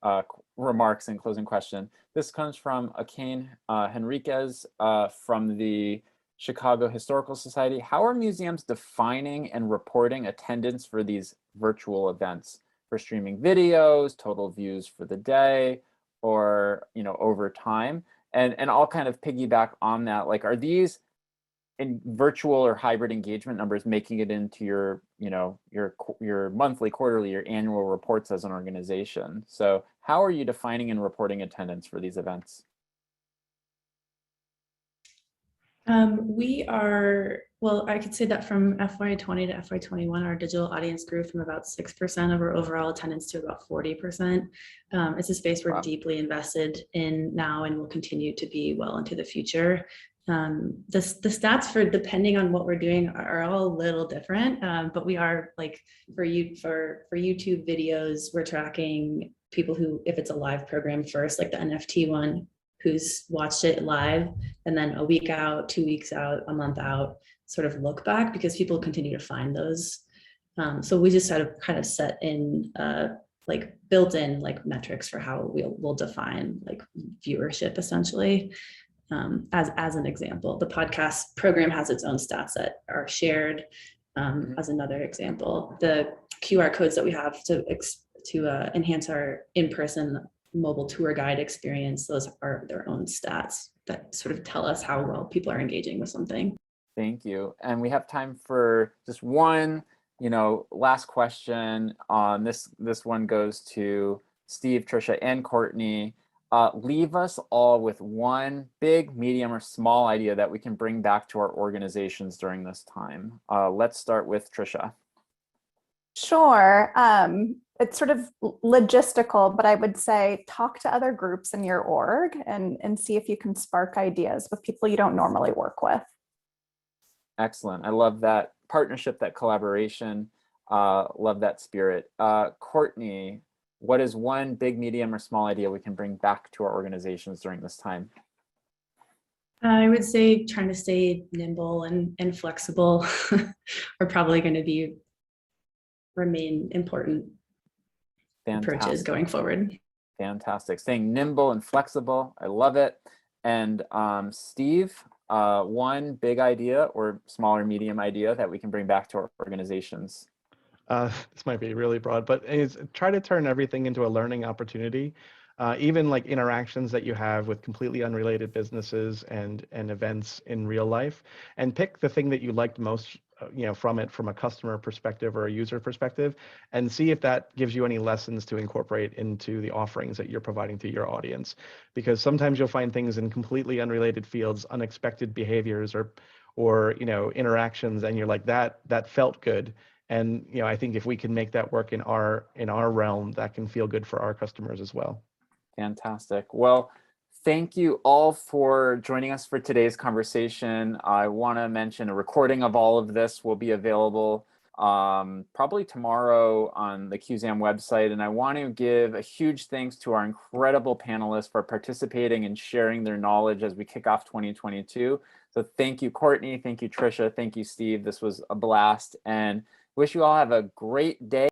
remarks and closing question. This comes from Akane Henriquez from the Chicago Historical Society. How are museums defining and reporting attendance for these virtual events, for streaming videos, total views for the day, or over time? And I'll kind of piggyback on that. Like, are these in virtual or hybrid engagement numbers making it into your monthly, quarterly, or annual reports as an organization? So how are you defining and reporting attendance for these events? We are, well, I could say that from FY20 to FY21, our digital audience grew from about 6% of our overall attendance to about 40%. It's a space we're Wow. deeply invested in now and will continue to be well into the future. The stats for depending on what we're doing are all a little different, but we are like for YouTube videos, we're tracking people who, if it's a live program first, like the NFT one, who's watched it live, and then a week out, 2 weeks out, a month out, sort of look back, because people continue to find those. So we just sort of kind of set in like built-in like metrics for how we'll define like viewership essentially. As an example, the podcast program has its own stats that are shared. As another example, the QR codes that we have to enhance our in-person mobile tour guide experience, those are their own stats that sort of tell us how well people are engaging with something. Thank you. And we have time for just one, last question. This one goes to Steve, Tricia, and Courtney. Leave us all with one big, medium, or small idea that we can bring back to our organizations during this time. Let's start with Tricia. Sure. It's sort of logistical, but I would say talk to other groups in your org and see if you can spark ideas with people you don't normally work with. Excellent. I love that partnership, that collaboration. Love that spirit. Courtney, what is one big, medium, or small idea we can bring back to our organizations during this time? I would say trying to stay nimble and flexible are probably going to remain important approaches going forward. Fantastic. Staying nimble and flexible. I love it. And Steve, one big idea or small or medium idea that we can bring back to our organizations. This might be really broad, but try to turn everything into a learning opportunity. Even like interactions that you have with completely unrelated businesses and events in real life, and pick the thing that you liked most from it, from a customer perspective or a user perspective, and see if that gives you any lessons to incorporate into the offerings that you're providing to your audience. Because sometimes you'll find things in completely unrelated fields, unexpected behaviors or interactions, and you're like, that felt good. And I think if we can make that work in our realm, that can feel good for our customers as well. Fantastic. Well, thank you all for joining us for today's conversation. I want to mention a recording of all of this will be available probably tomorrow on the Cuseum website. And I want to give a huge thanks to our incredible panelists for participating and sharing their knowledge as we kick off 2022. So thank you, Courtney. Thank you, Tricia. Thank you, Steve. This was a blast, and wish you all have a great day.